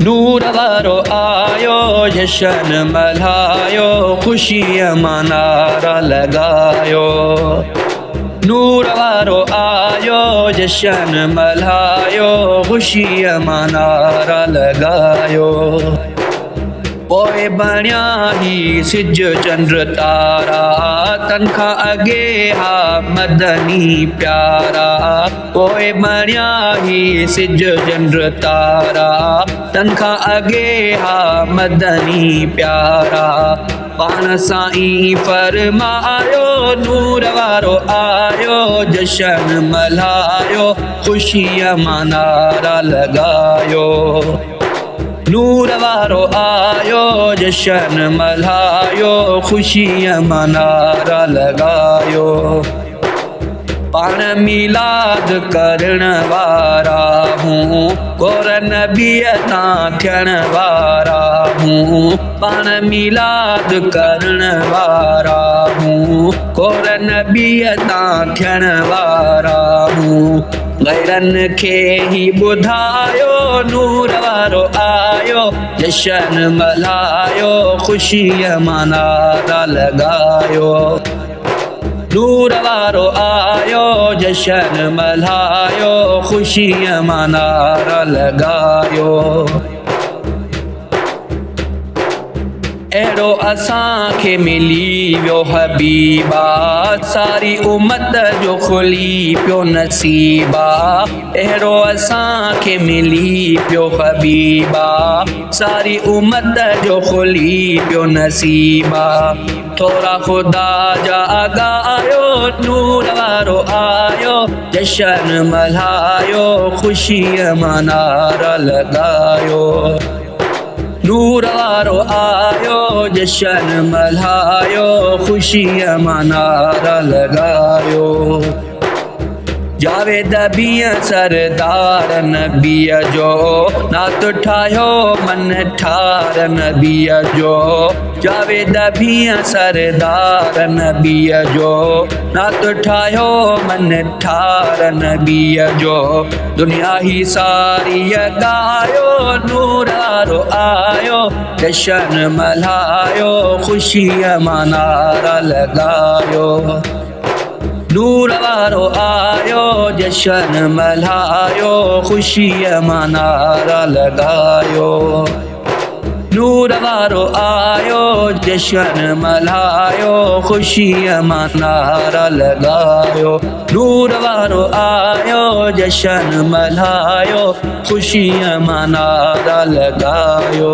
नूर वारो आयो जशन मल्हायो खुशीअ मां नारा लगायो नूर वारो आयो जशन मल्हायो खुशीअ मां नारा लगायो पोइ बणिया ही सिज चंद्र तारा तन खां अॻे हा मदनी प्यारा पोइ बणिया ही सिज चंद्र तारा तन खां अॻे हा मदनी प्यारा पाण साईं फरमायो नूर वारो आयो जशन मल्हायो खुशीअ मां नारा लगायो नूर वारो आयो जशन मल्हायो खुशीअ मां नारा लगायो पाण मिलाद करण वारा हूँ गोर नबीअ तां थियण वारा हूँ पाण मिलाद करण वारा हूँ गोर नबीअ तां थियण वारा हूँ गैरनि खे ही ॿुधायो नूर वारो आयो जशन मल्हायो खुशीअ मां नारा लगायो नूर वारो आयो जशन मल्हायो खुशीअ मां नारा लगायो अहिड़ो असांखे मिली वियो हबीबा सारी उमत जो खुली पियो नसीबा अहिड़ो असांखे मिली पियो हबीबा सारी उमत जो खुली पियो नसीबा थोरा ख़ुदा जा आगायो नूर वारो आयो जशन मल्हायो खुशीअ मां नारा लगायो नूर वारो आयो जशन मल्हायो खुशीअ मां नारा लगायो जावेद बीअ सरदार नबीअ जो नात ठाहियो मन ठार नबीअ जो जावेद बीअ सरदार नबीअ जो नात ठाहियो मन ठार नबीअ जो दुनिया ही सारी गायो नूर वारो आयो जशन मल्हायो खुशीअ मां नारा लगायो नूर वारो आयो जशन मल्हायो खुशीअ मां नारा लगायो नूर वारो आयो जशन मल्हायो खुशीअ मां नारा लगायो नूर वारो आयो जशन मल्हायो खुशीअ मां नारा लगायो।